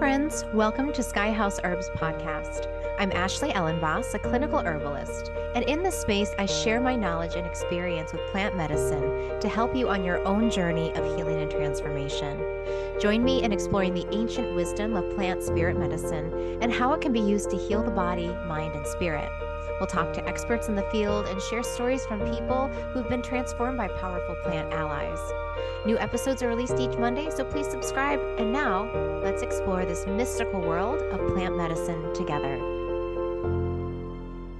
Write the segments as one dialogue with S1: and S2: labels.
S1: friends. Welcome to Sky House Herbs podcast. I'm Ashley Elenbaas, a clinical herbalist, and in this space, I share my knowledge and experience with plant medicine to help you on your own journey of healing and transformation. Join me in exploring the ancient wisdom of plant spirit medicine and how it can be used to heal the body, mind, and spirit. We'll talk to experts in the field and share stories from people who've been transformed by powerful plant allies. New episodes are released each Monday, so please subscribe. And now, let's explore this mystical world of plant medicine together.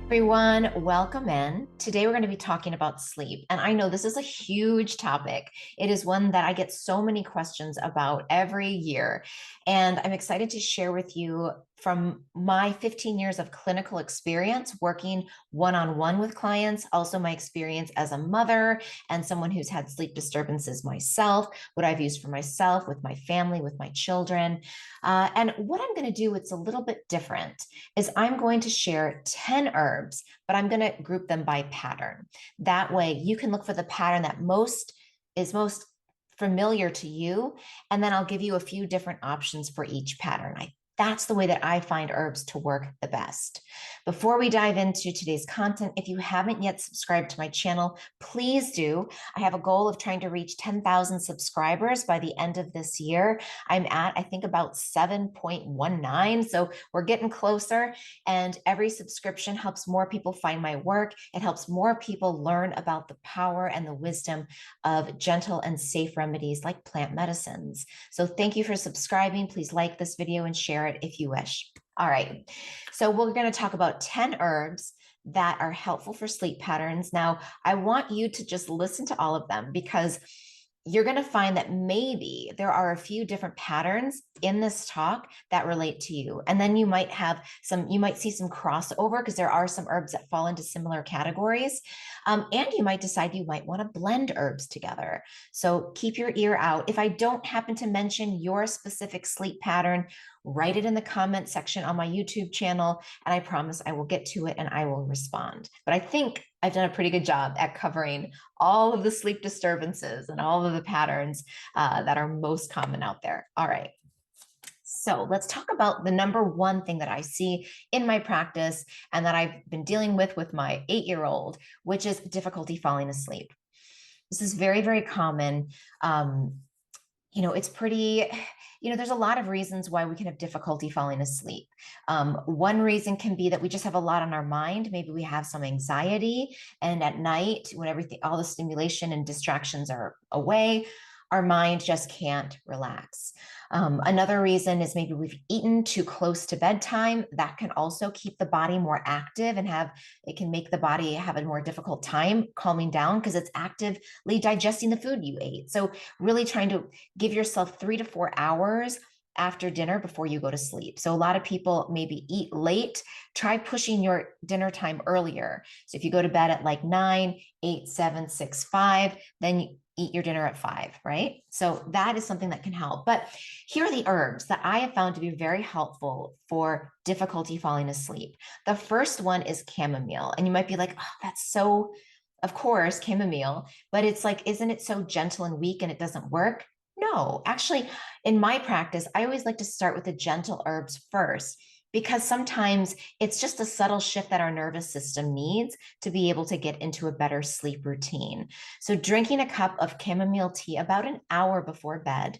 S1: Everyone, welcome in. Today we're going to be talking about sleep. And I know this is a huge topic. It is one that I get so many questions about every year. And I'm excited to share with you from my 15 years of clinical experience working one-on-one with clients, also my experience as a mother and someone who's had sleep disturbances myself, what I've used for myself, with my family, with my children. And what I'm going to do, it's a little bit different, is I'm going to share 10 herbs, but I'm going to group them by pattern. That way you can look for the pattern that is most familiar to you, and then I'll give you a few different options for each pattern. That's the way that I find herbs to work the best. Before we dive into today's content, if you haven't yet subscribed to my channel, please do. I have a goal of trying to reach 10,000 subscribers by the end of this year. I'm at, I think, about 7.19. So we're getting closer, and every subscription helps more people find my work. It helps more people learn about the power and the wisdom of gentle and safe remedies like plant medicines. So thank you for subscribing. Please like this video and share it if you wish. All right, so we're going to talk about 10 herbs that are helpful for sleep patterns. Now, I want you to just listen to all of them because you're going to find that maybe there are a few different patterns in this talk that relate to you. And then you might see some crossover because there are some herbs that fall into similar categories. And you might decide you might want to blend herbs together. So keep your ear out. If I don't happen to mention your specific sleep pattern, write it in the comment section on my YouTube channel, and I promise I will get to it and I will respond. But I think I've done a pretty good job at covering all of the sleep disturbances and all of the patterns that are most common out there. All right. So let's talk about the number one thing that I see in my practice and that I've been dealing with my 8-year-old, which is difficulty falling asleep. This is very, very common. It's pretty, there's a lot of reasons why we can have difficulty falling asleep. One reason can be that we just have a lot on our mind. Maybe we have some anxiety, and at night, when all the stimulation and distractions are away, our mind just can't relax. Another reason is maybe we've eaten too close to bedtime. That can also keep the body more active and it can make the body have a more difficult time calming down because it's actively digesting the food you ate. So really trying to give yourself 3 to 4 hours after dinner before you go to sleep. So a lot of people maybe eat late. Try pushing your dinner time earlier. So if you go to bed at like 9, 8, 7, 6, 5, then you eat your dinner at 5, right? So that is something that can help. But here are the herbs that I have found to be very helpful for difficulty falling asleep. The first one is chamomile. And you might be like, oh, that's so, of course, chamomile, but it's like, isn't it so gentle and weak and it doesn't work? No, actually, in my practice, I always like to start with the gentle herbs first, because sometimes it's just a subtle shift that our nervous system needs to be able to get into a better sleep routine. So drinking a cup of chamomile tea about an hour before bed,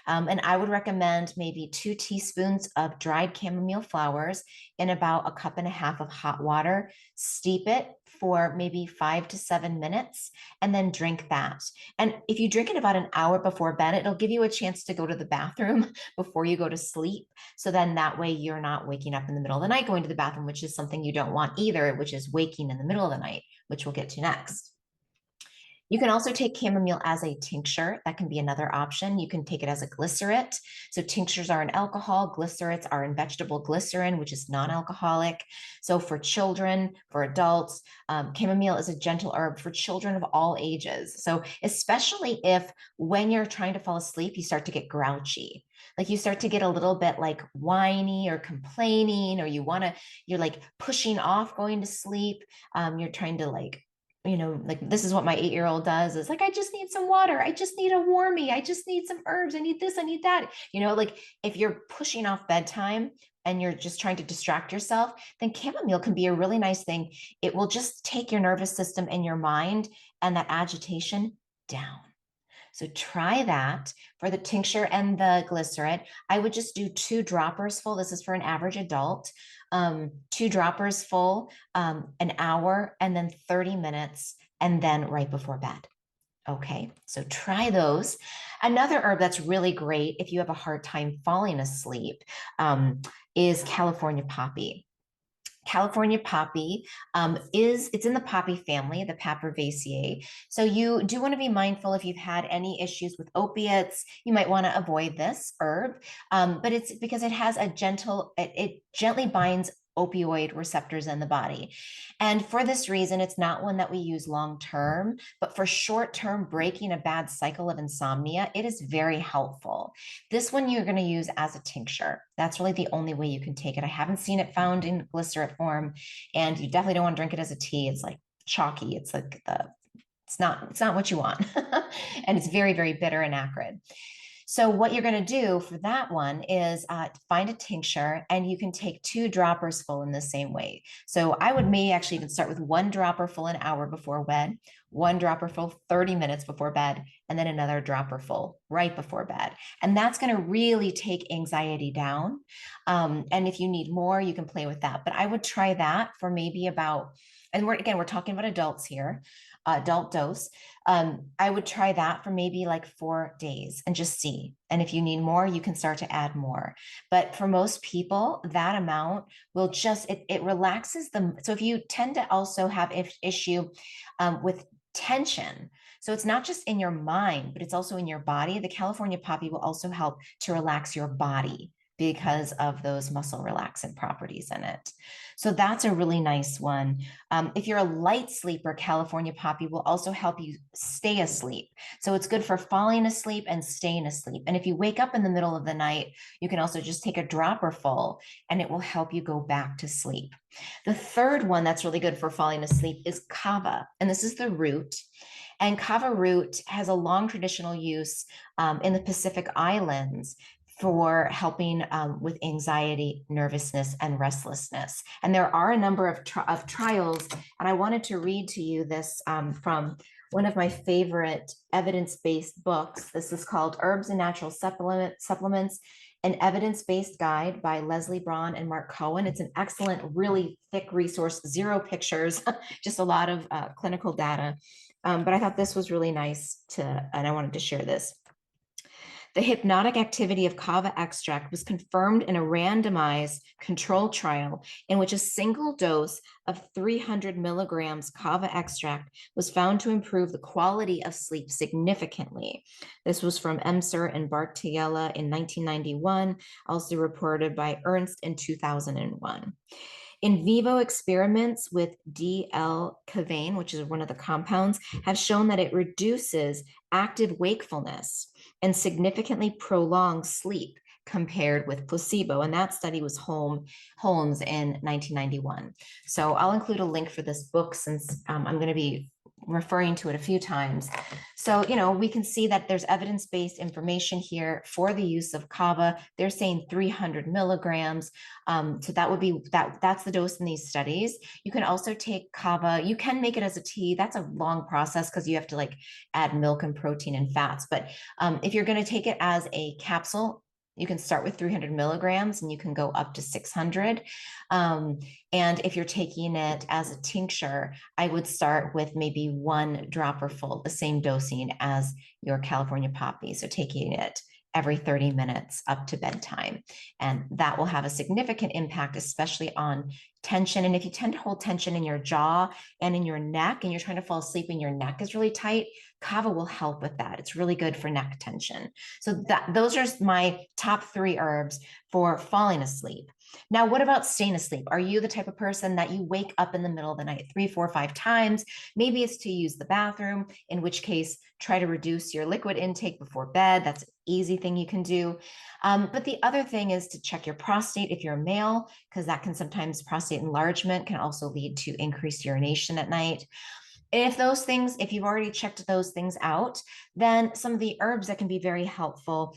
S1: and I would recommend maybe 2 teaspoons of dried chamomile flowers in about a cup and a half of hot water. Steep it for maybe 5 to 7 minutes, and then drink that. And if you drink it about an hour before bed, it'll give you a chance to go to the bathroom before you go to sleep. So then that way you're not waking up in the middle of the night going to the bathroom, which is something you don't want either, which is waking in the middle of the night, which we'll get to next. You can also take chamomile as a tincture. That can be another option. You can take it as a glycerate. So tinctures are in alcohol, glycerates are in vegetable glycerin, which is non-alcoholic. So for children, for adults, chamomile is a gentle herb for children of all ages. So especially if when you're trying to fall asleep, you start to get grouchy. Like you start to get a little bit like whiny or complaining, or you're like pushing off going to sleep. You're trying to like like this is what my 8-year-old does, is like, I just need some water. I just need a warmie. I just need some herbs. I need this. I need that. Like if you're pushing off bedtime and you're just trying to distract yourself, then chamomile can be a really nice thing. It will just take your nervous system and your mind and that agitation down. So try that for the tincture and the glycerin. I would just do 2 droppers full. This is for an average adult. 2 droppers full, an hour, and then 30 minutes, and then right before bed. Okay, so try those. Another herb that's really great if you have a hard time falling asleep is California poppy. California poppy it's in the poppy family, the Papaver. So you do want to be mindful if you've had any issues with opiates, you might want to avoid this herb. But it's because it has it gently binds opioid receptors in the body. And for this reason, it's not one that we use long term, but for short term breaking a bad cycle of insomnia, it is very helpful. This one you're going to use as a tincture. That's really the only way you can take it. I haven't seen it found in glycerin form, and you definitely don't want to drink it as a tea. It's like chalky. It's not what you want. And it's very, very bitter and acrid. So what you're going to do for that one is find a tincture, and you can take 2 droppers full in the same way. So I would maybe actually even start with 1 dropper full an hour before bed, 1 dropper full 30 minutes before bed, and then another dropper full right before bed. And that's going to really take anxiety down. And if you need more, you can play with that. But I would try that for maybe about, and we're talking about adults here, adult dose. I would try that for maybe like 4 days and just see. And if you need more, you can start to add more. But for most people, that amount will it relaxes them. So if you tend to also have issue with tension, so it's not just in your mind, but it's also in your body, the California poppy will also help to relax your body because of those muscle relaxant properties in it. So that's a really nice one. If you're a light sleeper, California poppy will also help you stay asleep. So it's good for falling asleep and staying asleep. And if you wake up in the middle of the night, you can also just take a dropper full, and it will help you go back to sleep. The third one that's really good for falling asleep is kava. And this is the root. And kava root has a long traditional use in the Pacific Islands for helping with anxiety, nervousness, and restlessness. And there are a number of trials, and I wanted to read to you this from one of my favorite evidence-based books. This is called Herbs and Natural Supplements, an evidence-based guide by Leslie Braun and Mark Cohen. It's an excellent, really thick resource, 0 pictures, just a lot of clinical data. But I thought this was really nice and I wanted to share this. The hypnotic activity of kava extract was confirmed in a randomized controlled trial in which a single dose of 300 milligrams kava extract was found to improve the quality of sleep significantly. This was from Emser and Bartiella in 1991, also reported by Ernst in 2001. In vivo experiments with D-L-cavein, which is one of the compounds, have shown that it reduces active wakefulness and significantly prolongs sleep compared with placebo. And that study was Holmes in 1991. So I'll include a link for this book since I'm going to be referring to it a few times. So, we can see that there's evidence-based information here for the use of kava. They're saying 300 milligrams. So that's the dose in these studies. You can also take kava. You can make it as a tea. That's a long process because you have to add milk and protein and fats. But if you're going to take it as a capsule, you can start with 300 milligrams and you can go up to 600. And if you're taking it as a tincture, I would start with maybe 1 dropper full, the same dosing as your California poppy. So taking it every 30 minutes up to bedtime. And that will have a significant impact, especially on tension. And if you tend to hold tension in your jaw and in your neck, and you're trying to fall asleep and your neck is really tight, kava will help with that. It's really good for neck tension. So those are my top 3 herbs for falling asleep. Now, what about staying asleep? Are you the type of person that you wake up in the middle of the night 3, 4, 5 times? Maybe it's to use the bathroom, in which case try to reduce your liquid intake before bed. That's an easy thing you can do. But the other thing is to check your prostate if you're a male, because that can sometimes, prostate enlargement can also lead to increased urination at night. If you've already checked those things out, then some of the herbs that can be very helpful.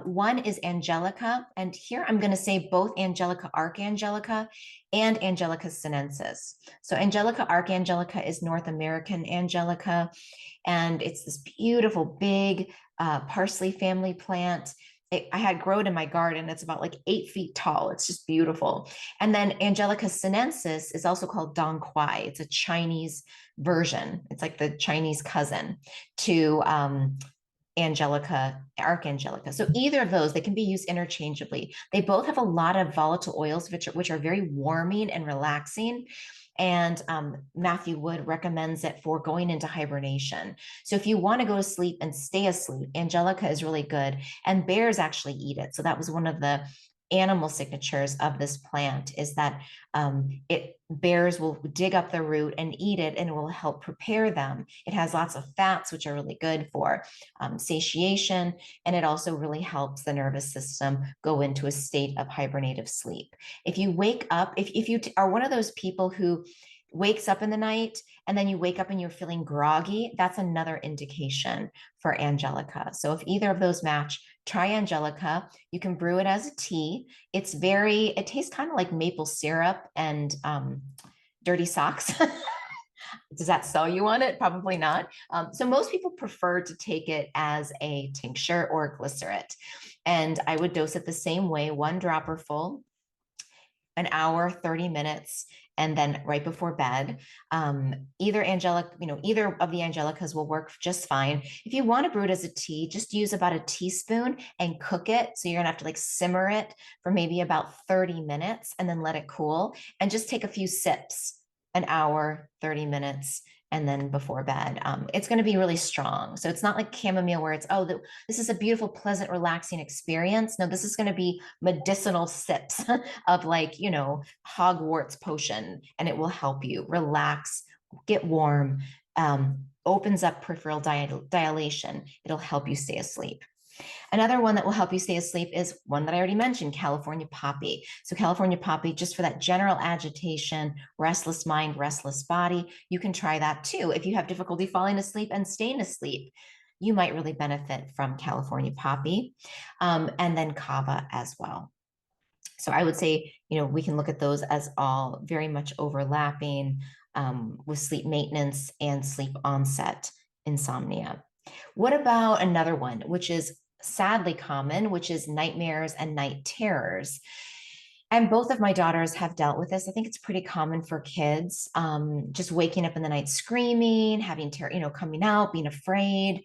S1: One is Angelica. And here I'm going to say both Angelica archangelica and Angelica sinensis. So Angelica archangelica is North American Angelica, and it's this beautiful big parsley family plant. I had grown in my garden. It's about like 8 feet tall. It's just beautiful. And then Angelica sinensis is also called Dong Quai. It's a Chinese version. It's like the Chinese cousin to Angelica, Archangelica. So either of those, they can be used interchangeably. They both have a lot of volatile oils, which are very warming and relaxing. And Matthew Wood recommends it for going into hibernation. So if you want to go to sleep and stay asleep, Angelica is really good. And bears actually eat it. So that was one of the animal signatures of this plant, is that bears will dig up the root and eat it, and it will help prepare them. It has lots of fats, which are really good for satiation, and it also really helps the nervous system go into a state of hibernative sleep. If you wake up, if you are one of those people who wakes up in the night and then you wake up and you're feeling groggy, that's another indication for Angelica. So if either of those match, try Angelica. You can brew it as a tea. It tastes kind of like maple syrup and dirty socks. Does that sell you on it? Probably not. So most people prefer to take it as a tincture or glycerate. And I would dose it the same way, one dropper full, an hour, 30 minutes, and then right before bed. Either of the Angelicas will work just fine. If you want to brew it as a tea, just use about a teaspoon and cook it. So you're gonna have to like simmer it for maybe about 30 minutes and then let it cool, and just take a few sips, an hour, 30 minutes, and then before bed. It's going to be really strong. So it's not like chamomile where this is a beautiful, pleasant, relaxing experience. No, this is going to be medicinal sips of like, Hogwarts potion, and it will help you relax, get warm, opens up peripheral dilation. It'll help you stay asleep. Another one that will help you stay asleep is one that I already mentioned, California poppy. So California poppy, just for that general agitation, restless mind, restless body, you can try that too. If you have difficulty falling asleep and staying asleep, you might really benefit from California poppy, and then kava as well. So I would say, we can look at those as all very much overlapping with sleep maintenance and sleep onset insomnia. What about another one, which is sadly common, which is nightmares and night terrors? And both of my daughters have dealt with this. I think it's pretty common for kids, just waking up in the night screaming, having terror, coming out, being afraid,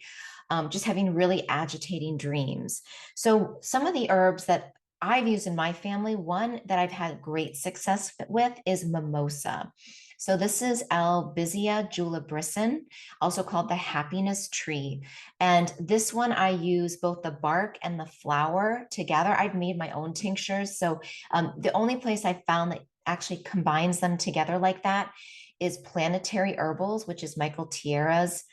S1: just having really agitating dreams. So some of the herbs that I've used in my family, one that I've had great success with is mimosa. So this is Albizia julibrissin, also called the happiness tree. And this one I use both the bark and the flower together. I've made my own tinctures. So the only place I found that actually combines them together like that is Planetary Herbals, which is Michael Tierra's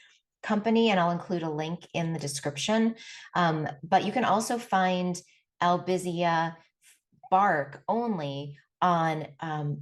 S1: company, and I'll include a link in the description. But you can also find Albizia bark only on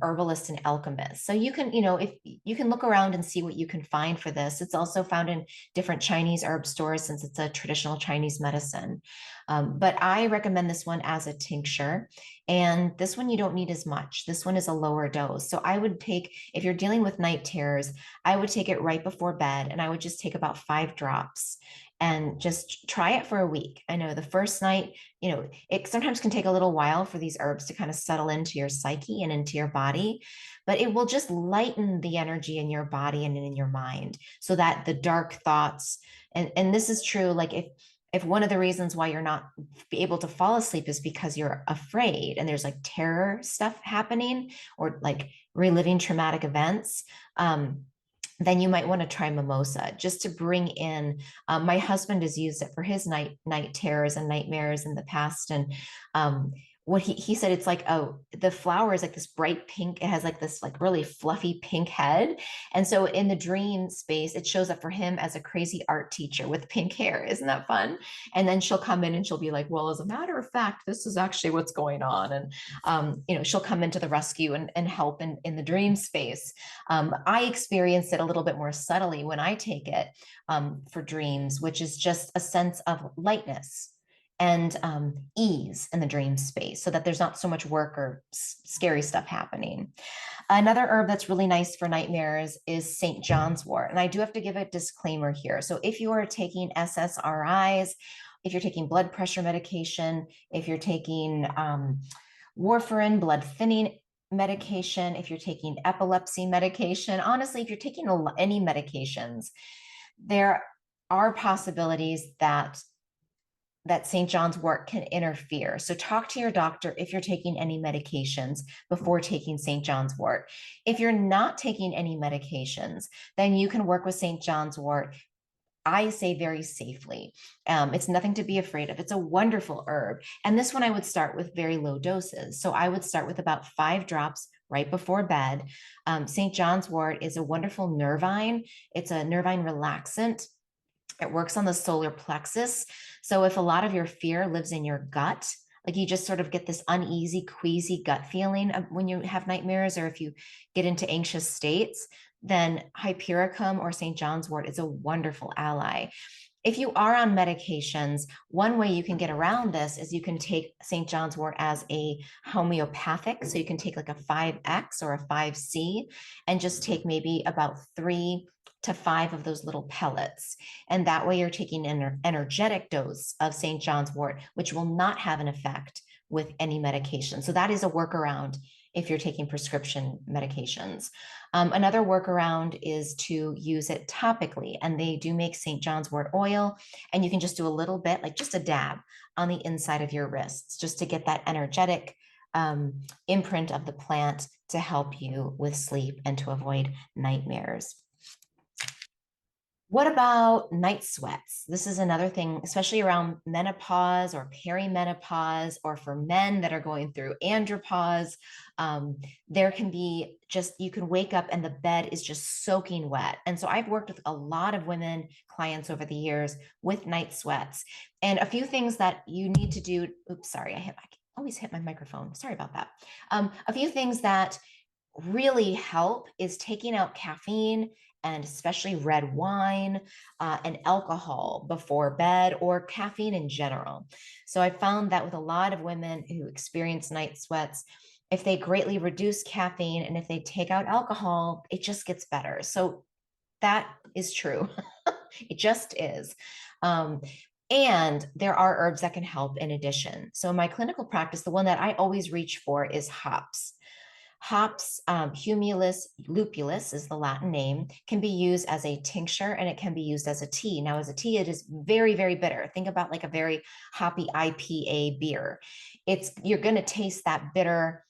S1: Herbalist and Alchemist. So you can, if you can look around and see what you can find for this. It's also found in different Chinese herb stores since it's a traditional Chinese medicine. But I recommend this one as a tincture. And this one you don't need as much. This one is a lower dose. So I would take, if you're dealing with night terrors, I would take it right before bed, and I would just take about 5 drops and just try it for a week. I know the first night, it sometimes can take a little while for these herbs to kind of settle into your psyche and into your body, but it will just lighten the energy in your body and in your mind so that the dark thoughts, and this is true, like if one of the reasons why you're not able to fall asleep is because you're afraid and there's like terror stuff happening or like reliving traumatic events, then you might want to try mimosa just to bring in. My husband has used it for his night terrors and nightmares in the past, and what he said, it's like, oh, the flower is like this bright pink. It has like this like really fluffy pink head. And so in the dream space, it shows up for him as a crazy art teacher with pink hair. Isn't that fun? And then she'll come in and she'll be like, well, as a matter of fact, this is actually what's going on. And she'll come into the rescue and help in the dream space. I experience it a little bit more subtly when I take it for dreams, which is just a sense of lightness and ease in the dream space so that there's not so much work or scary stuff happening. Another herb that's really nice for nightmares is St. John's wort. And I do have to give a disclaimer here. So if you are taking SSRIs, if you're taking blood pressure medication, if you're taking warfarin, blood thinning medication, if you're taking epilepsy medication, honestly, if you're taking any medications, there are possibilities that St. John's wort can interfere. So talk to your doctor if you're taking any medications before taking St. John's wort. If you're not taking any medications, then you can work with St. John's wort, I say, very safely. It's nothing to be afraid of. It's a wonderful herb. And this one I would start with very low doses. So I would start with about 5 drops right before bed. St. John's wort is a wonderful nervine. It's a nervine relaxant. It works on the solar plexus. So if a lot of your fear lives in your gut, like you just sort of get this uneasy, queasy gut feeling when you have nightmares, or if you get into anxious states, then Hypericum or St. John's wort is a wonderful ally. If you are on medications, one way you can get around this is you can take St. John's wort as a homeopathic. So you can take like a 5X or a 5C and just take maybe about 3 to 5 of those little pellets. And that way you're taking an energetic dose of St. John's wort, which will not have an effect with any medication. So that is a workaround if you're taking prescription medications. Another workaround is to use it topically, and they do make St. John's wort oil, and you can just do a little bit, like just a dab on the inside of your wrists, just to get that energetic imprint of the plant to help you with sleep and to avoid nightmares. What about night sweats? This is another thing, especially around menopause or perimenopause, or for men that are going through andropause. There can be just, you can wake up and the bed is just soaking wet. And so I've worked with a lot of women clients over the years with night sweats. And a few things that you need to do. Oops, sorry, I always hit my microphone. Sorry about that. A few things that really help is taking out caffeine, and especially red wine and alcohol before bed, or caffeine in general. So I found that with a lot of women who experience night sweats, if they greatly reduce caffeine and if they take out alcohol, it just gets better. So that is true. It just is. And there are herbs that can help in addition. So in my clinical practice, the one that I always reach for is hops. Hops, Humulus lupulus is the Latin name, can be used as a tincture and it can be used as a tea. Now, as a tea, it is very, very bitter. Think about like a very hoppy IPA beer. You're going to taste that bitter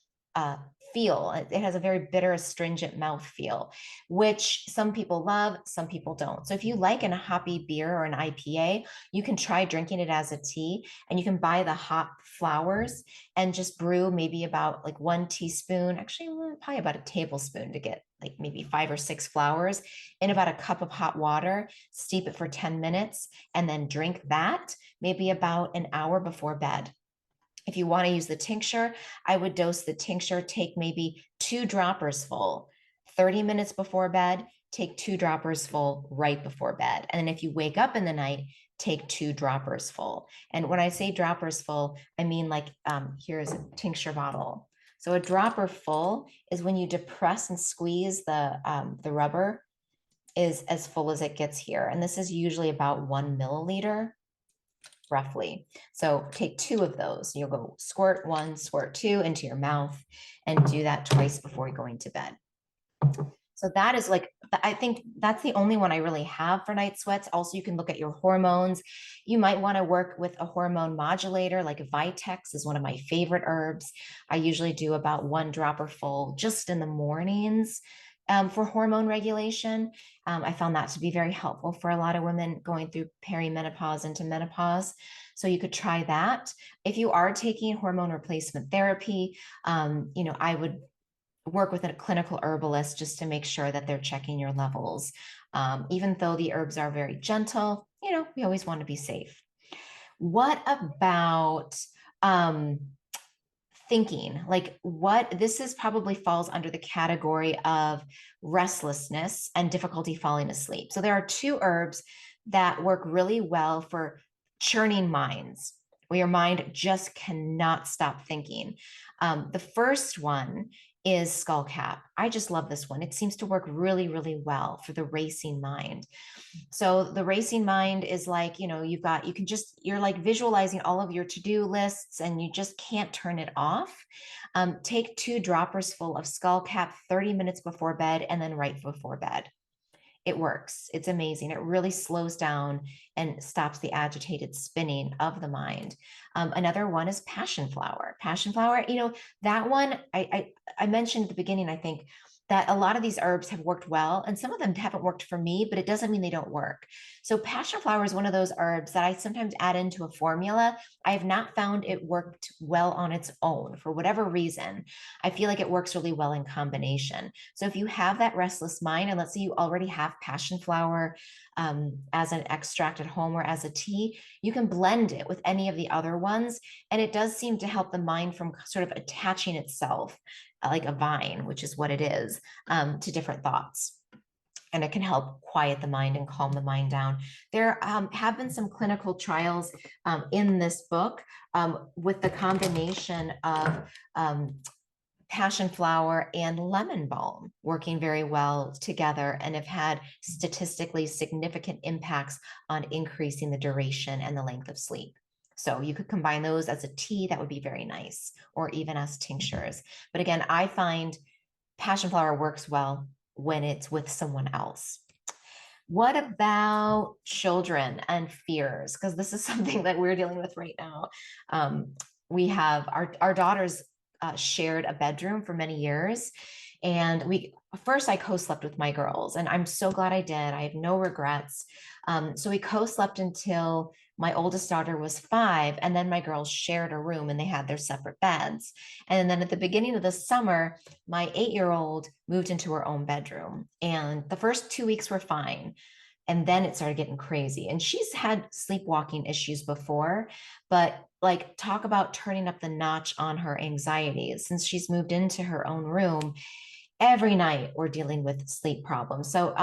S1: feel. It has a very bitter, astringent mouth feel, which some people love, some people don't. So if you like a hoppy beer or an IPA, you can try drinking it as a tea, and you can buy the hop flowers and just brew maybe about like 1 teaspoon, actually probably about a tablespoon to get like maybe 5 or 6 flowers in about a cup of hot water, steep it for 10 minutes, and then drink that maybe about an hour before bed. If you want to use the tincture, I would dose the tincture, take maybe 2 droppers full, 30 minutes before bed, take 2 droppers full right before bed. And then if you wake up in the night, take 2 droppers full. And when I say droppers full, I mean like, here's a tincture bottle. So a dropper full is when you depress and squeeze the rubber is as full as it gets here. And this is usually about 1 milliliter. Roughly. So take 2 of those. You'll go squirt 1, squirt 2 into your mouth, and do that twice before going to bed. So that is like, I think that's the only one I really have for night sweats. Also, you can look at your hormones. You might want to work with a hormone modulator, like Vitex is one of my favorite herbs. I usually do about 1 dropper full just in the mornings for hormone regulation. I found that to be very helpful for a lot of women going through perimenopause into menopause. So you could try that. If you are taking hormone replacement therapy, I would work with a clinical herbalist just to make sure that they're checking your levels. Even though the herbs are very gentle, we always want to be safe. What about thinking? Like, what this is probably falls under the category of restlessness and difficulty falling asleep. So there are two herbs that work really well for churning minds, where your mind just cannot stop thinking. The first one is skullcap. I just love this one. It seems to work really, really well for the racing mind. So the racing mind is like, you're like visualizing all of your to-do lists and you just can't turn it off. Take 2 droppers full of skullcap 30 minutes before bed and then right before bed. It works. It's amazing. It really slows down and stops the agitated spinning of the mind. Another one is passion flower. Passion flower, that one I mentioned at the beginning, I think, that a lot of these herbs have worked well, and some of them haven't worked for me, but it doesn't mean they don't work. So passion flower is one of those herbs that I sometimes add into a formula. I have not found it worked well on its own for whatever reason. I feel like it works really well in combination. So if you have that restless mind, and let's say you already have passion flower as an extract at home or as a tea, you can blend it with any of the other ones. And it does seem to help the mind from sort of attaching itself like a vine, which is what it is, to different thoughts. And it can help quiet the mind and calm the mind down. There have been some clinical trials in this book with the combination of passion flower and lemon balm working very well together, and have had statistically significant impacts on increasing the duration and the length of sleep. So you could combine those as a tea. That would be very nice, or even as tinctures. But again, I find passion flower works well when it's with someone else. What about children and fears? Because this is something that we're dealing with right now. We have our daughters shared a bedroom for many years. And I co-slept with my girls, and I'm so glad I did. I have no regrets. So we co-slept until my oldest daughter was 5, and then my girls shared a room and they had their separate beds. And then at the beginning of the summer, my 8-year-old moved into her own bedroom, and the first 2 weeks were fine. And then it started getting crazy. And she's had sleepwalking issues before, but like, talk about turning up the notch on her anxiety. Since she's moved into her own room, every night we're dealing with sleep problems. So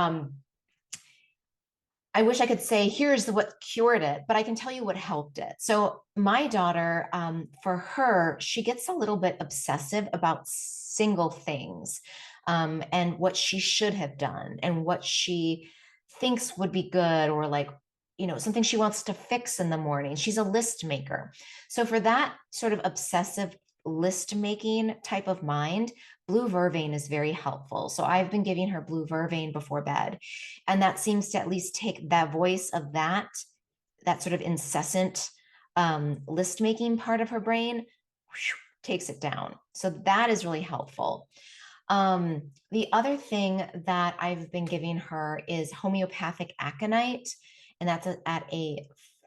S1: I wish I could say here's what cured it, but I can tell you what helped it. So my daughter, for her, she gets a little bit obsessive about single things, and what she should have done and what she thinks would be good, or like, something she wants to fix in the morning. She's a list maker. So for that sort of obsessive list making type of mind, blue vervain is very helpful. So I've been giving her blue vervain before bed, and that seems to at least take that voice of that sort of incessant list making part of her brain, takes it down. So that is really helpful. The other thing that I've been giving her is homeopathic aconite, and that's at a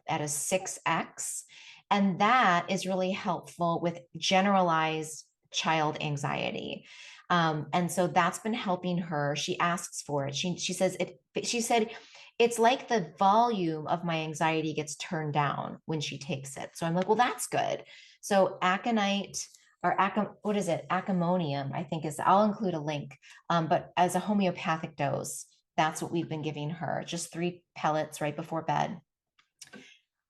S1: 6x. And that is really helpful with generalized child anxiety. And so that's been helping her. She asks for it. She said it's like the volume of my anxiety gets turned down when she takes it. So I'm like, well, that's good. So aconite, or what is it? Acamonium, I think I'll include a link. But as a homeopathic dose, that's what we've been giving her, just 3 pellets right before bed.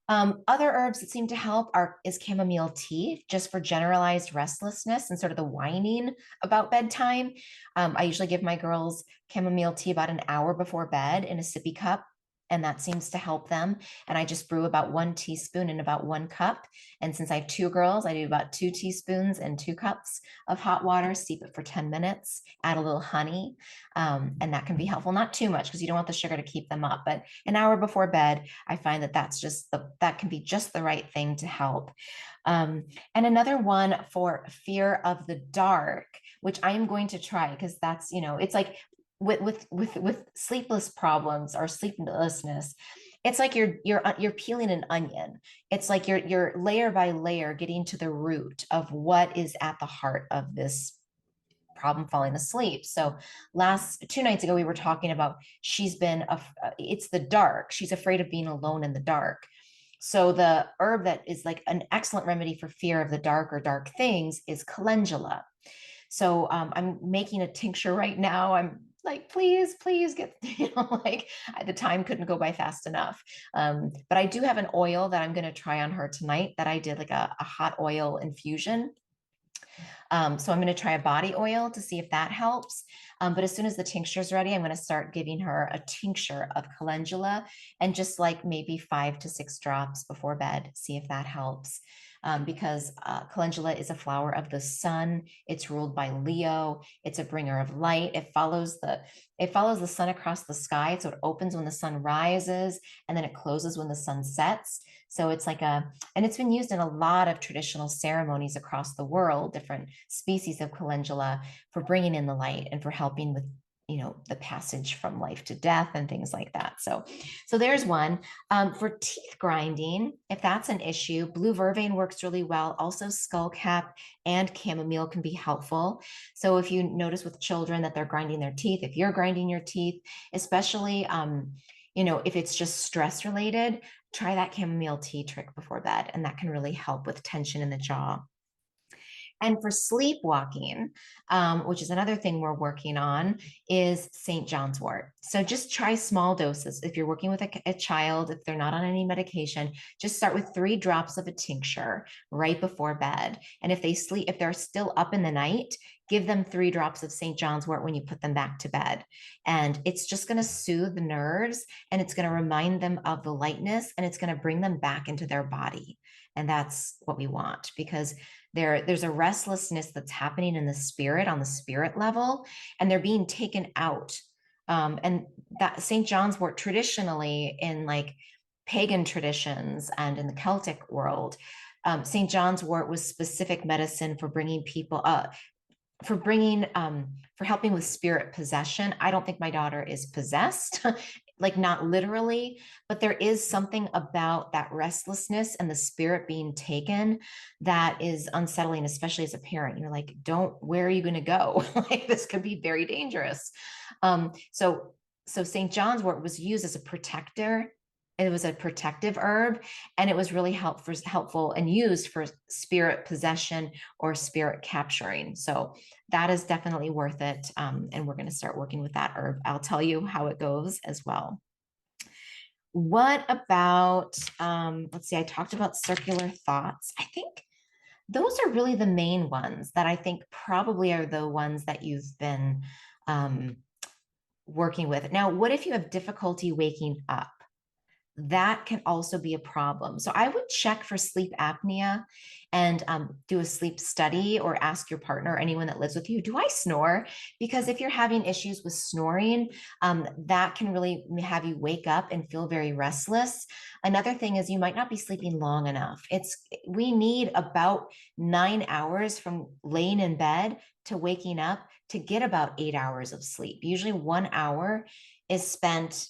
S1: Other herbs that seem to help is chamomile tea, just for generalized restlessness and sort of the whining about bedtime. I usually give my girls chamomile tea about an hour before bed in a sippy cup, and that seems to help them. And I just brew about 1 teaspoon in about 1 cup. And since I have 2 girls, I do about 2 teaspoons and 2 cups of hot water, steep it for 10 minutes, add a little honey. And that can be helpful, not too much because you don't want the sugar to keep them up, but an hour before bed, I find that can be just the right thing to help. And another one for fear of the dark, which I am going to try, because that's, it's like with sleepless problems or sleeplessness, it's like you're peeling an onion. It's like you're layer by layer getting to the root of what is at the heart of this problem falling asleep. So last 2 nights ago, we were talking about it's the dark. She's afraid of being alone in the dark. So the herb that is like an excellent remedy for fear of the dark or dark things is calendula. So I'm making a tincture right now. I'm like, please get, like the time couldn't go by fast enough. But I do have an oil that I'm going to try on her tonight that I did like a hot oil infusion. So I'm going to try a body oil to see if that helps. But as soon as the tincture is ready, I'm going to start giving her a tincture of calendula and just like maybe 5 to 6 drops before bed, see if that helps. Because calendula is a flower of the sun. It's ruled by Leo. It's a bringer of light. It follows the sun across the sky. So it opens when the sun rises and then it closes when the sun sets. So it's like and it's been used in a lot of traditional ceremonies across the world, different species of calendula for bringing in the light and for helping with, the passage from life to death and things like that. So there's one. For teeth grinding, if that's an issue, blue vervain works really well. Also, skullcap and chamomile can be helpful. So if you notice with children that they're grinding their teeth, if you're grinding your teeth, especially, if it's just stress related, try that chamomile tea trick before bed, and that can really help with tension in the jaw. And for sleepwalking, which is another thing we're working on, is St. John's wort. So just try small doses. If you're working with a child, if they're not on any medication, just start with 3 drops of a tincture right before bed. And if they're still up in the night, give them 3 drops of St. John's wort when you put them back to bed. And it's just going to soothe the nerves, and it's going to remind them of the lightness, and it's going to bring them back into their body. And that's what we want, because there's a restlessness that's happening in the spirit, on the spirit level, and they're being taken out. And that St. John's wort, traditionally in like pagan traditions and in the Celtic world, St. John's wort was specific medicine for bringing people up, for helping with spirit possession. I don't think my daughter is possessed, like not literally, but there is something about that restlessness and the spirit being taken that is unsettling, especially as a parent. You're like, where are you going to go? Like, this could be very dangerous. So St. John's wort was used as a protector. It was a protective herb, and it was really helpful and used for spirit possession or spirit capturing. So that is definitely worth it. And we're going to start working with that herb. I'll tell you how it goes as well. What about, let's see, I talked about circular thoughts. I think those are really the main ones that I think probably are the ones that you've been working with. Now, what if you have difficulty waking up? That can also be a problem. So I would check for sleep apnea and do a sleep study, or ask your partner or anyone that lives with you, do I snore? Because if you're having issues with snoring, that can really have you wake up and feel very restless. Another thing is you might not be sleeping long enough. We need about 9 hours from laying in bed to waking up to get about 8 hours of sleep. Usually 1 hour is spent,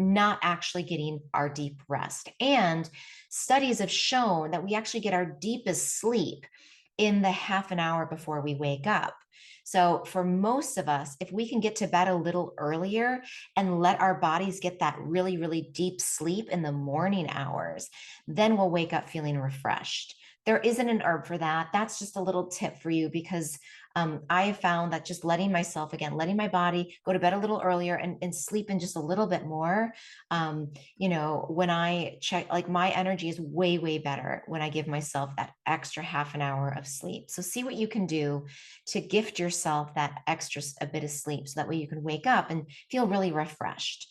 S1: not actually getting our deep rest. And studies have shown that we actually get our deepest sleep in the half an hour before we wake up. So for most of us, if we can get to bed a little earlier and let our bodies get that really, really deep sleep in the morning hours, then we'll wake up feeling refreshed. There isn't an herb for that. That's just a little tip for you, because I have found that just letting my body go to bed a little earlier and sleep in just a little bit more. When I check, like, my energy is way, way better when I give myself that extra half an hour of sleep. So see what you can do to gift yourself that extra a bit of sleep, so that way you can wake up and feel really refreshed.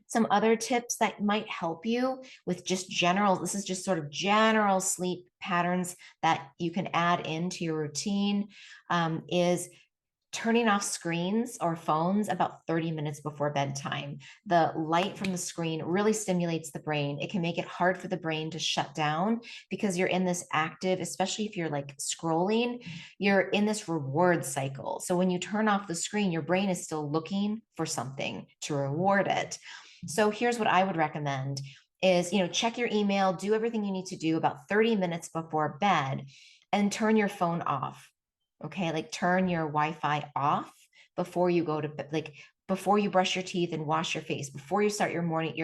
S1: Some other tips that might help you with this is just sort of general sleep patterns that you can add into your routine, is turning off screens or phones about 30 minutes before bedtime. The light from the screen really stimulates the brain. It can make it hard for the brain to shut down because you're in this active, especially if you're like scrolling, you're in this reward cycle. So when you turn off the screen, your brain is still looking for something to reward it. So here's what I would recommend is, check your email, do everything you need to do about 30 minutes before bed and turn your phone off. Okay, like turn your Wi-Fi off before you go to bed, like before you brush your teeth and wash your face, before you start your morning,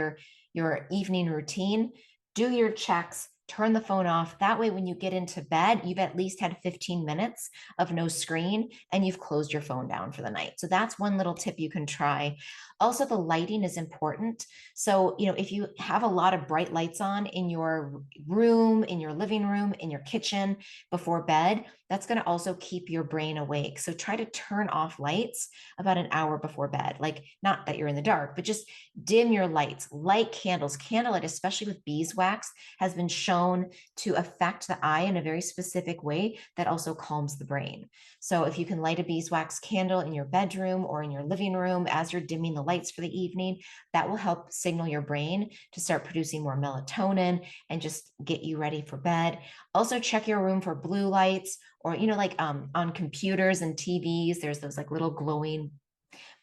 S1: your evening routine, do your checks, turn the phone off. That way, when you get into bed, you've at least had 15 minutes of no screen and you've closed your phone down for the night. So that's one little tip you can try. Also, the lighting is important. So, if you have a lot of bright lights on in your room, in your living room, in your kitchen before bed, that's going to also keep your brain awake. So try to turn off lights about an hour before bed. Like, not that you're in the dark, but just dim your lights, light candles. Candlelight, especially with beeswax, has been shown to affect the eye in a very specific way that also calms the brain. So if you can light a beeswax candle in your bedroom or in your living room as you're dimming the lights for the evening, that will help signal your brain to start producing more melatonin and just get you ready for bed. Also check your room for blue lights, or like on computers and TVs, there's those like little glowing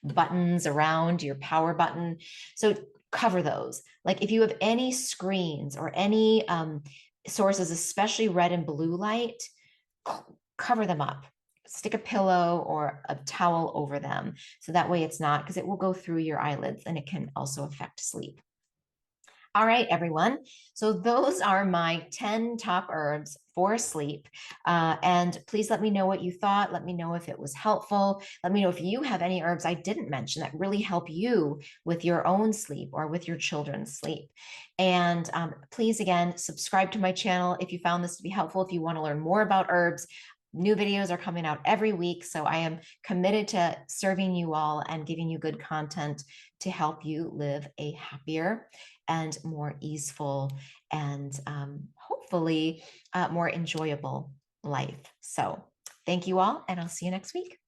S1: buttons around your power button. So cover those. Like if you have any screens or any sources, especially red and blue light, cover them up. Stick a pillow or a towel over them. So that way it's not, because it will go through your eyelids and it can also affect sleep. All right, everyone. So those are my 10 top herbs for sleep. And please let me know what you thought. Let me know if it was helpful. Let me know if you have any herbs I didn't mention that really help you with your own sleep or with your children's sleep. And please, again, subscribe to my channel if you found this to be helpful. If you want to learn more about herbs, new videos are coming out every week. So I am committed to serving you all and giving you good content to help you live a happier and more easeful and hopefully more enjoyable life. So thank you all, and I'll see you next week.